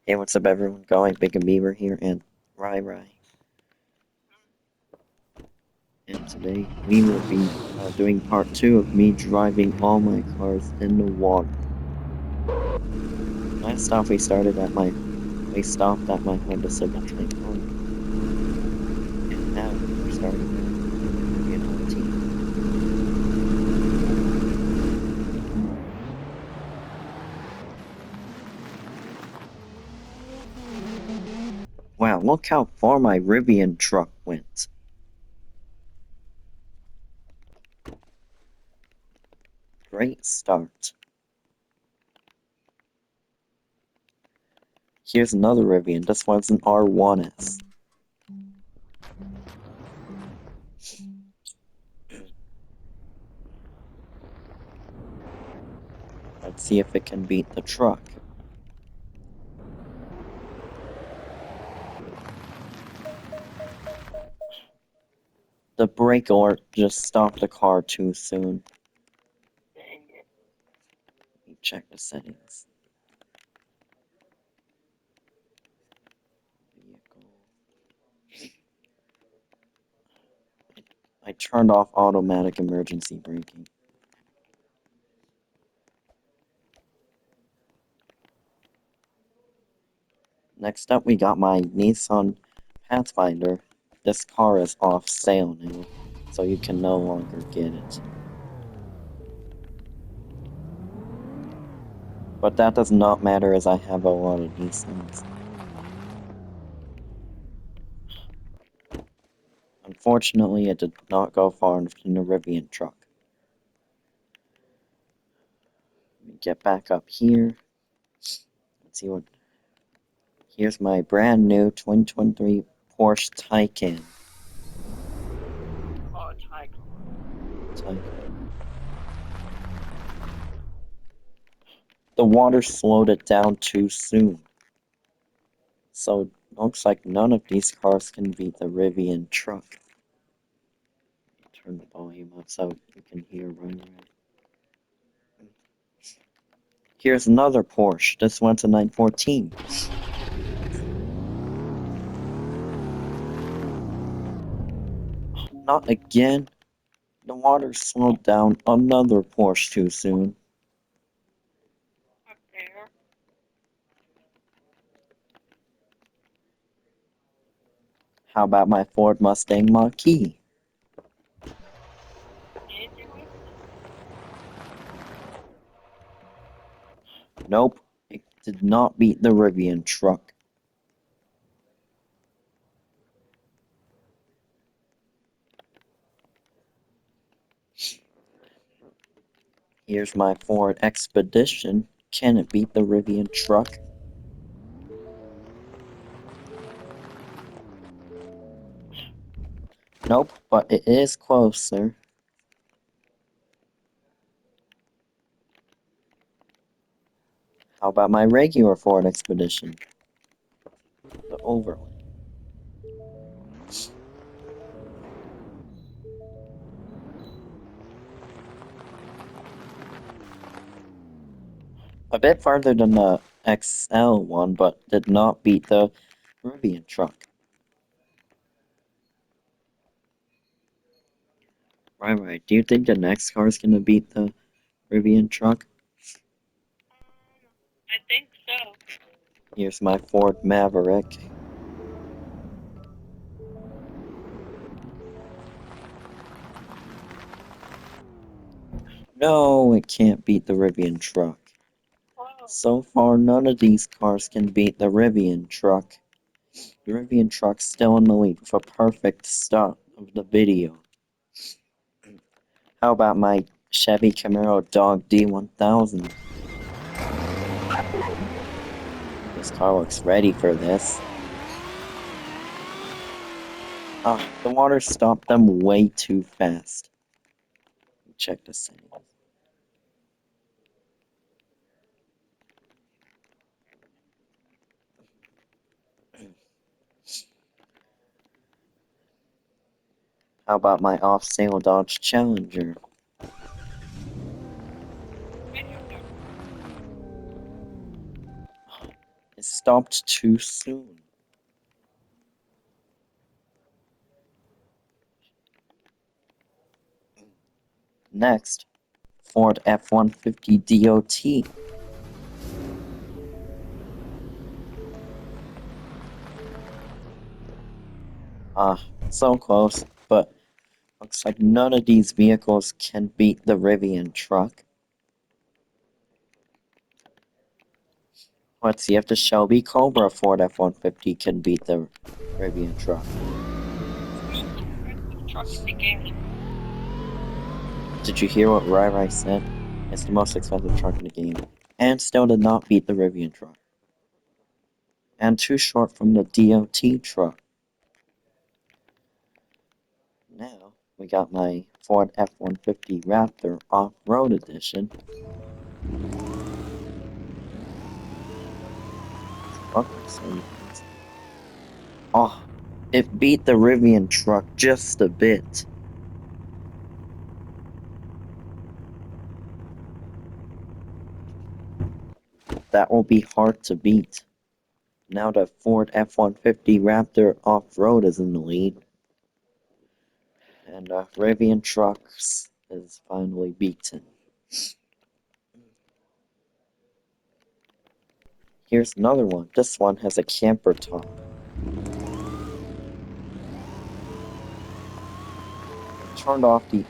Hey, what's up, everyone? Going Big and Beaver here, and Rai. And today we will be doing part two of me driving all my cars in the water. Last stop we stopped at my Honda Civic Type R, and now we're starting at Rivian RT. Wow, look how far my Rivian truck went. Great start. Here's another Rivian. This one's an R1S. Let's see if it can beat the truck. The brake alert just stopped the car too soon. Let me check the settings. Vehicle. I turned off automatic emergency braking. Next up, we got my Nissan Pathfinder. This car is off sale now, so you can no longer get it. But that does not matter as I have a lot of Nissans. Unfortunately, it did not go far enough in the Rivian truck. Let me get back up here. Let's see what... Here's my brand new 2023 Porsche Taycan. Oh, Taycan. The water slowed it down too soon. So it looks like none of these cars can beat the Rivian truck. Turn the volume up so you can hear right. Here's another Porsche. This one's a 914. Not again. The water slowed down another Porsche too soon. up there. How about my Ford Mustang Mach-E? Did you do it? Nope, it did not beat the Rivian truck. Here's my Ford Expedition. Can it beat the Rivian truck? Nope, but it is closer. How about my regular Ford Expedition? The overland. A bit farther than the XL one, but did not beat the Rivian truck. Right. Do you think the next car is gonna beat the Rivian truck? I think so. Here's my Ford Maverick. No, it can't beat the Rivian truck. Oh, So far, none of these cars can beat the Rivian truck. The Rivian truck's still in the lead with a perfect start of the video. How about my Chevy Camaro Dog D1000? This car looks ready for this. Ah, the water stopped them way too fast. Check the settings. How about my off-sale Dodge Challenger? I don't know. It stopped too soon. Next, Ford F-150 DOT. So close, but looks like none of these vehicles can beat the Rivian truck. Let's see if the Shelby Cobra Ford F-150 can beat the Rivian truck. Truck in the game. Did you hear what Rai said? It's the most expensive truck in the game, and still did not beat the Rivian truck. And too short from the DOT truck. Now, we got my Ford F-150 Raptor Off-Road Edition. Truck is so nice. Oh, it beat the Rivian truck just a bit. That will be hard to beat. Now the Ford F-150 Raptor Off-Road is in the lead. And Rivian Trucks is finally beaten. Here's another one. This one has a camper top. Turned off the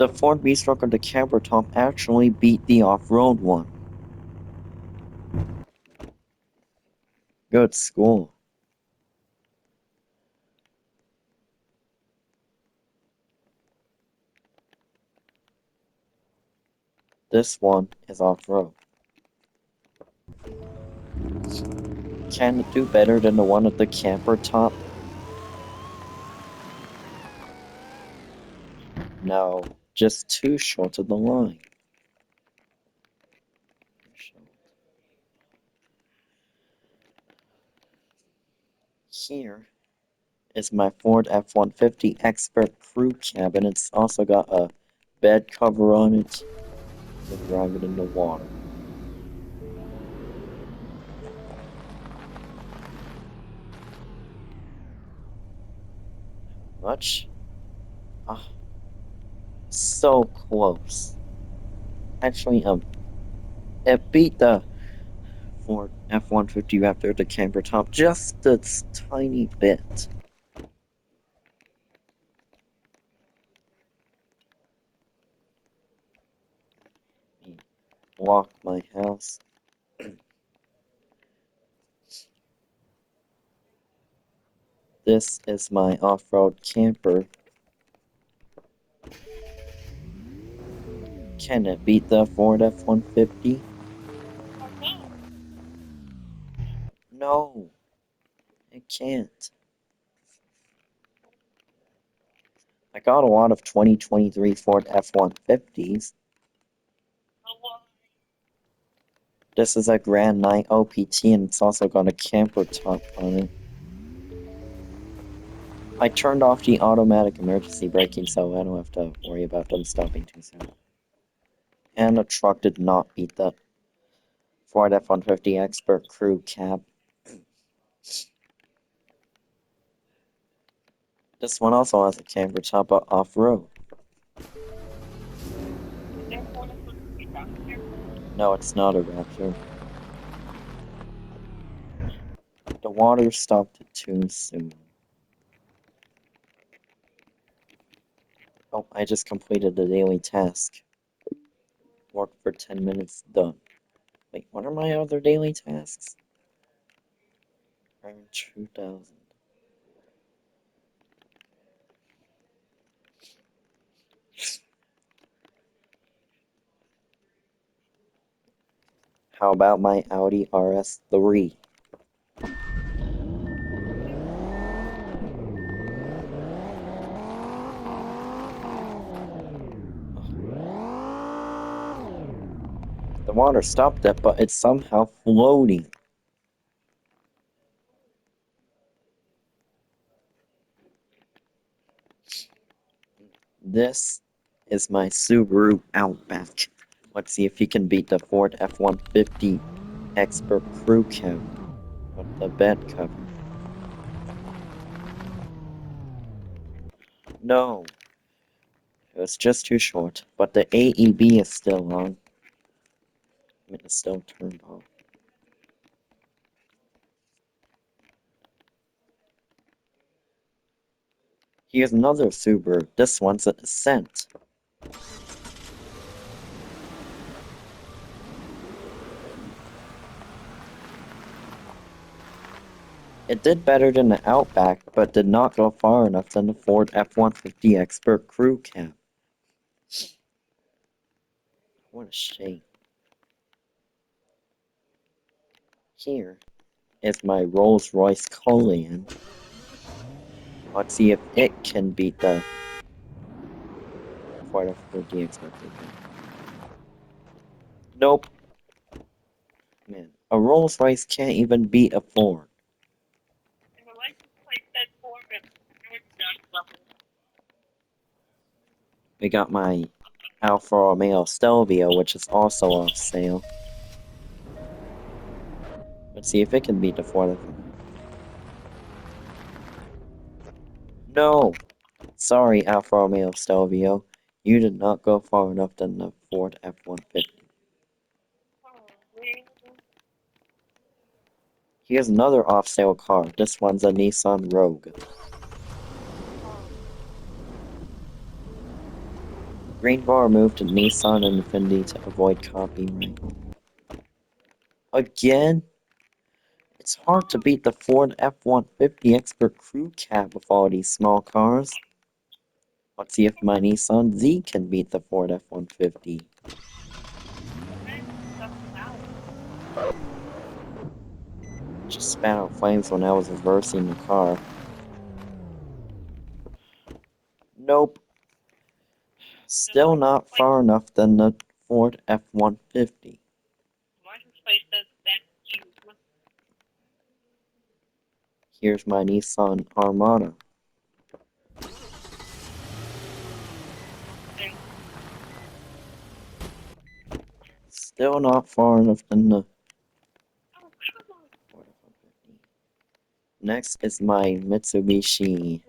Ford V-Stroke of the camper top actually beat the off-road one. Good school. This one is off-road. Can it do better than the one with the camper top? No, just too short of the line. Here is my Ford F-150 Expert Crew Cab, and it's also got a bed cover on it. You can drive it in the water. Much? Ah, so close. Actually, it beat the Ford F-150 Raptor, the camper top, just a tiny bit. Walk my house. This is my off-road camper. Can it beat the Ford F-150? Oh no. No, it can't. I got a lot of 2023 Ford F-150s. Oh, well, This is a Grand Night OPT, and it's also got a camper top on it. I turned off the automatic emergency braking so I don't have to worry about them stopping too soon. And the truck did not beat the Ford F-150 Expert Crew Cab. This one also has a camper top, but off-road. therefore, that's what we got here. No, it's not a Raptor. The water stopped it too soon. Oh, I just completed the daily task. Worked for 10 minutes, done. Wait, what are my other daily tasks? Earn 2,000. How about my Audi RS3? The water stopped it, but it's somehow floating. This is my Subaru Outback. Let's see if he can beat the Ford F-150 Expert Crew Cab with the bed cover. No, it was just too short, but the AEB is still on. I mean, it's still turned off. Here's another Subaru. This one's an Ascent. It did better than the Outback, but did not go far enough than the Ford F-150 Expert Crew Cab. What a shame. Here is my Rolls-Royce Cullinan. Let's see if it can beat the Ford F-150 Expert Crew Cab. Nope. Man, a Rolls-Royce can't even beat a Ford. And the license plate said Ford and George John's level. We got my Alfa Romeo Stelvio, which is also off sale. Let's see if it can beat the Ford F-150. No! Sorry, Alfa Romeo Stelvio. You did not go far enough than the Ford F-150. Oh, really? Here's another off-sale car. This one's a Nissan Rogue. Green bar moved to Nissan and Infiniti to avoid copyright. Again? It's hard to beat the Ford F-150 Expert Crew Cab with all these small cars. Let's see if my Nissan Z can beat the Ford F-150. Just spat out flames when I was reversing the car. Nope. Still not far enough than the Ford F-150. License plate says that you. Here's my Nissan Armada. Still not far enough than the Oh, come on. Ford F-150. Next is my Mitsubishi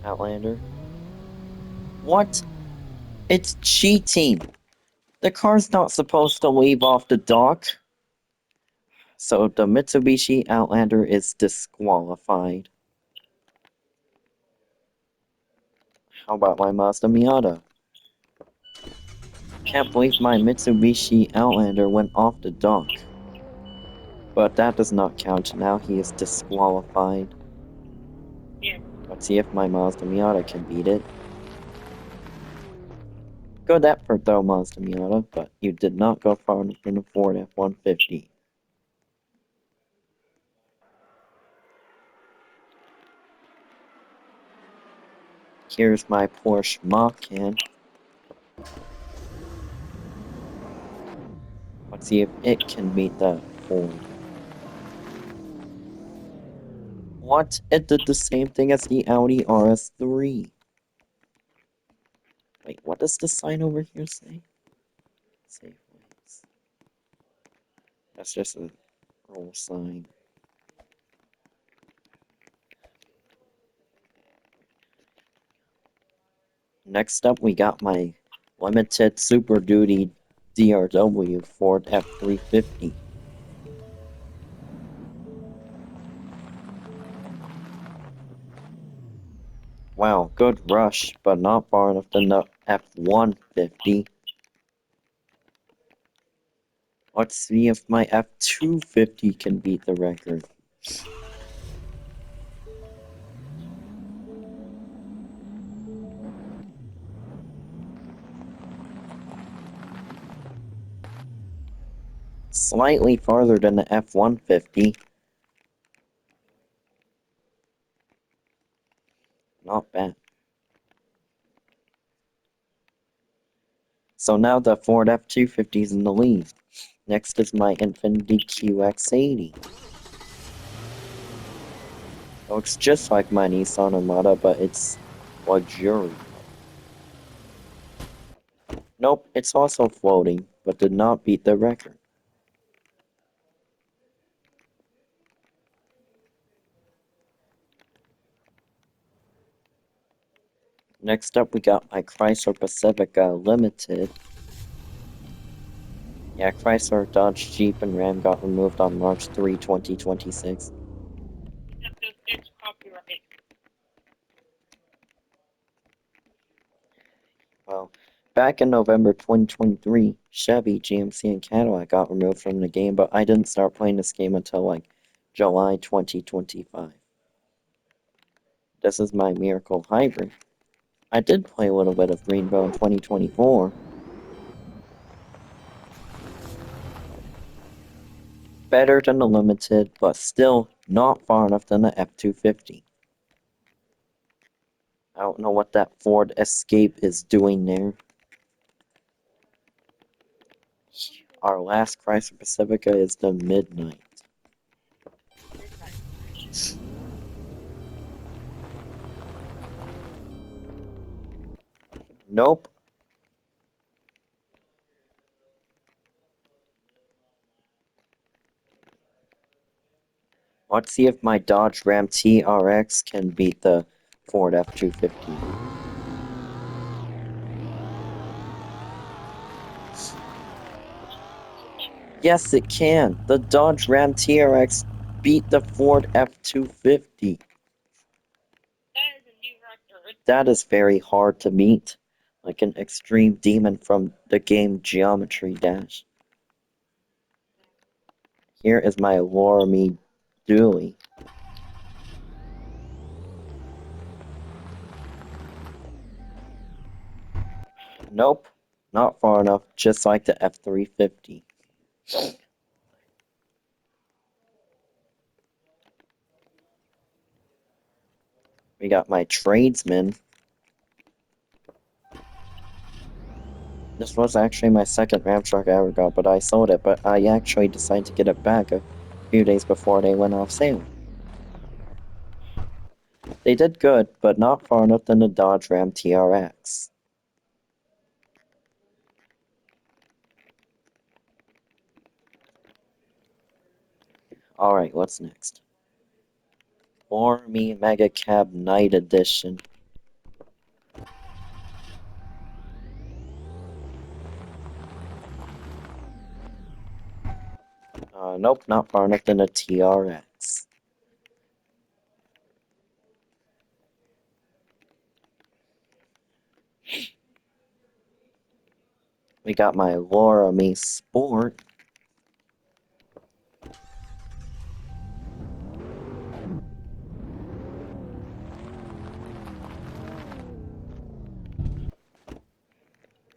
Outlander. What? It's cheating! The car's not supposed to leave off the dock. So the Mitsubishi Outlander is disqualified. How about my Mazda Miata? Can't believe my Mitsubishi Outlander went off the dock. But that does not count. Now he is disqualified. Yeah. Let's see if my Mazda Miata can beat it. Good effort though, Mazda Miata, but you did not go far enough in the Ford F-150. Here's my Porsche Macan. Let's see if it can beat the Ford. What? It did the same thing as the Audi RS3. Wait, what does the sign over here say? Safe ways. That's just a roll sign. Next up, we got my limited Super Duty DRW Ford F-350. Wow, good rush, but not far enough than the F-150. Let's see if my F-250 can beat the record. Slightly farther than the F-150. Not bad. So now the Ford F-250 is in the lead. Next is my Infiniti QX80. Looks just like my Nissan Armada, but it's luxury. Nope, it's also floating, but did not beat the record. Next up, we got my Chrysler Pacifica Limited. Yeah, Chrysler, Dodge, Jeep, and Ram got removed on March 3, 2026. Except it's copyright. Well, back in November 2023, Chevy, GMC, and Cadillac got removed from the game, but I didn't start playing this game until like July 2025. This is my Miracle Hybrid. I did play a little bit of Rainbow in 2024. Better than the Limited, but still not far enough than the F-250. I don't know what that Ford Escape is doing there. Our last Chrysler Pacifica is the Midnight. Nope. Let's see if my Dodge Ram TRX can beat the Ford F-250. Yes, it can. The Dodge Ram TRX beat the Ford F-250. That is a new record. That is very hard to meet. Like an extreme demon from the game Geometry Dash. Here is my Laramie Dually. Nope, not far enough, just like the F-350. We got my Tradesman. This was actually my second Ram truck I ever got, but I sold it, but I actually decided to get it back a few days before they went off sale. They did good, but not far enough than the Dodge Ram TRX. Alright, what's next? Laramie Mega Cab Night Edition. Nope, not far enough than a TRX. We got my Laramie Sport.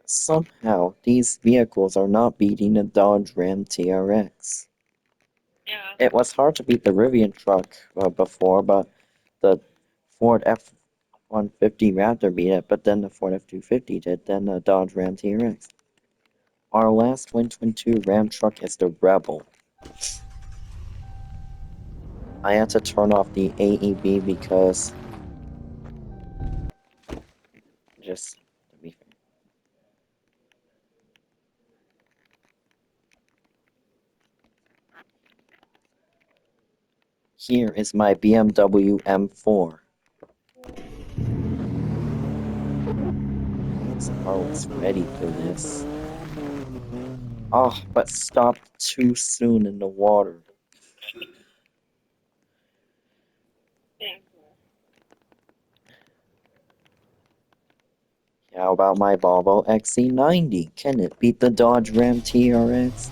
Somehow, these vehicles are not beating the Dodge Ram TRX. Yeah. It was hard to beat the Rivian truck before, but the Ford F-150 Raptor beat it, but then the Ford F-250 did, then the Dodge Ram TRX. Our last 2022 Ram truck is the Rebel. I had to turn off the AEB because just to be fair. Here is my BMW M4. I was ready for this. Oh, but stopped too soon in the water. Yeah. How about my Volvo XC90? Can it beat the Dodge Ram TRX?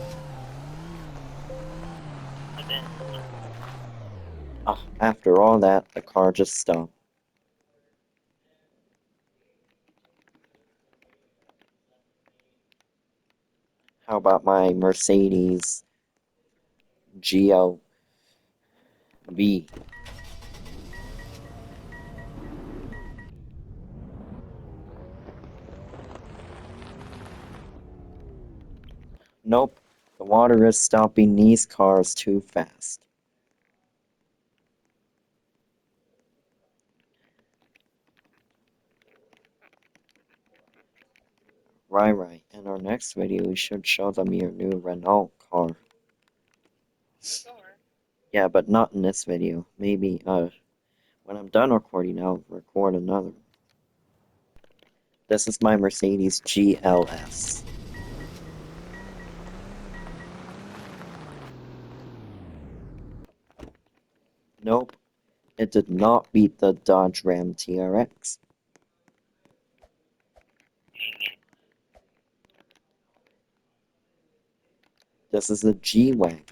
Oh, after all that, the car just stopped. How about my Mercedes GLB? Nope, the water is stopping these cars too fast. Right. In our next video, we should show them your new Renault car. Sure. Yeah, but not in this video. Maybe, when I'm done recording, I'll record another. This is my Mercedes GLS. Nope, it did not beat the Dodge Ram TRX. This is a G-Wagon.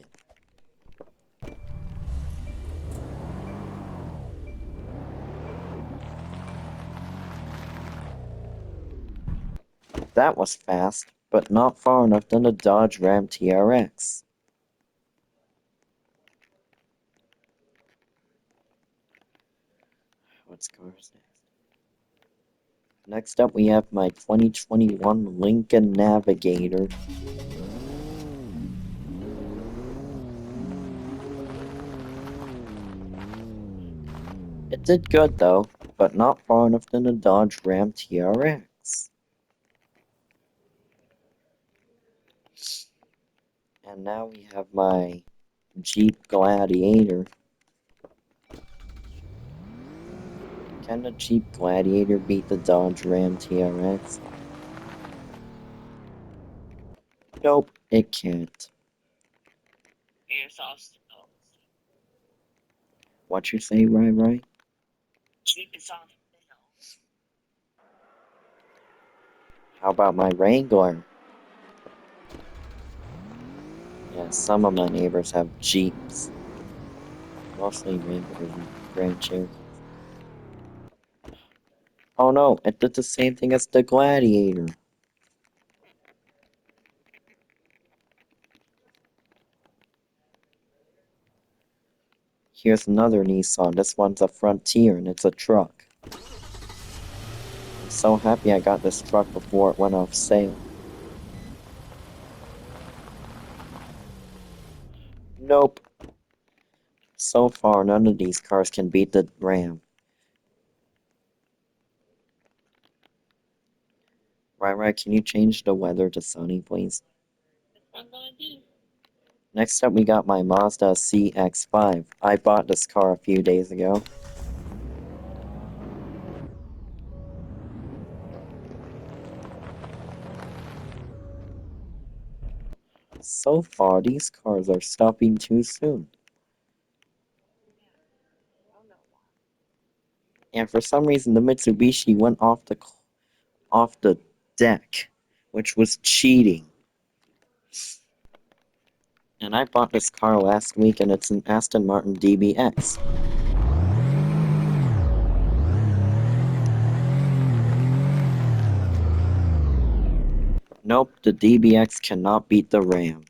That was fast, but not far enough than the Dodge Ram TRX. What's cars next? Next up, we have my 2021 Lincoln Navigator. It did good though, but not far enough than the Dodge Ram TRX. And now we have my Jeep Gladiator. Can the Jeep Gladiator beat the Dodge Ram TRX? Nope, it can't. Here's obstacles. What you say, right? Jeep is on sale. How about my Wrangler? Yeah, some of my neighbors have Jeeps. Mostly Wranglers and Grand Cherokees. Oh no, it did the same thing as the Gladiator. Here's another Nissan. This one's a Frontier and it's a truck. I'm so happy I got this truck before it went off sale. Nope. So far, none of these cars can beat the Ram. Right, can you change the weather to sunny, please? That's what I'm gonna do. Next up, we got my Mazda CX-5. I bought this car a few days ago. So far, these cars are stopping too soon. I don't know why. And for some reason, the Mitsubishi went off the deck, which was cheating. And I bought this car last week, and it's an Aston Martin DBX. Nope, the DBX cannot beat the Ram.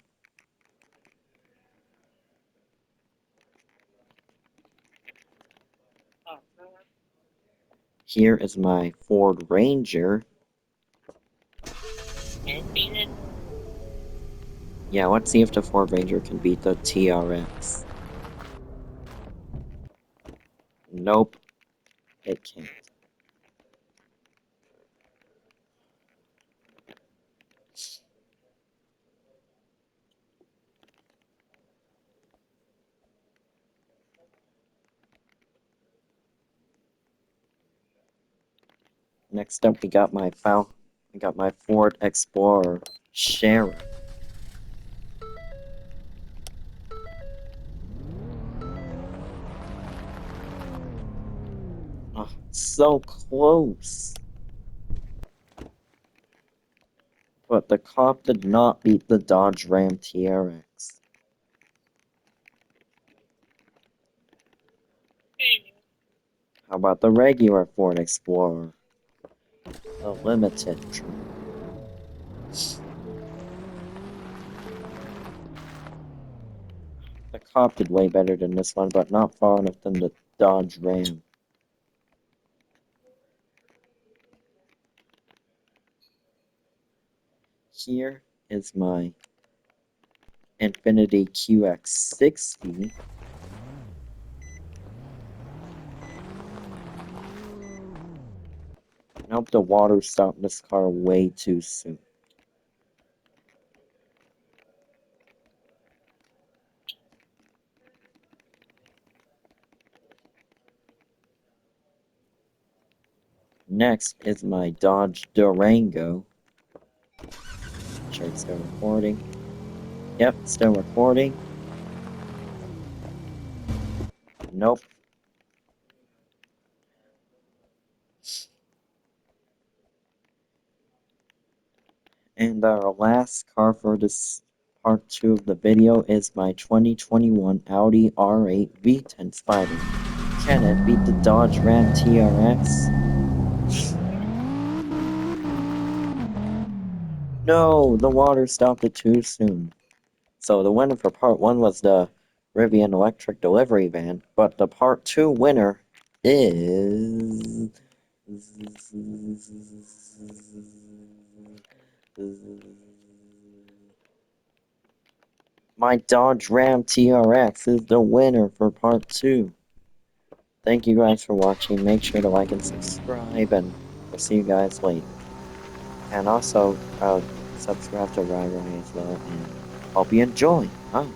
Oh, really? Here is my Ford Ranger. And beat it. Yeah, let's see if the Ford Ranger can beat the TRX. Nope, it can't. Next up, we got my Ford Explorer Sheriff. Oh, so close. But the cop did not beat the Dodge Ram TRX. Hey, How about the regular Ford Explorer? The limited trim. The cop did way better than this one, but not far enough than the Dodge Ram. Here is my Infiniti QX60. I hope the water stopped this car way too soon. Next is my Dodge Durango. Sure it's still recording. Yep, still recording. Nope. And our last car for this part 2 of the video is my 2021 Audi R8 V10 Spider. Can it beat the Dodge Ram TRX? No, the water stopped it too soon. So the winner for part 1 was the Rivian electric delivery van, but the part 2 winner is... My Dodge Ram TRX is the winner for part 2. Thank you guys for watching. Make sure to like and subscribe, and we'll see you guys later. And also, subscribe to Rai as well, and hope you enjoy. Bye.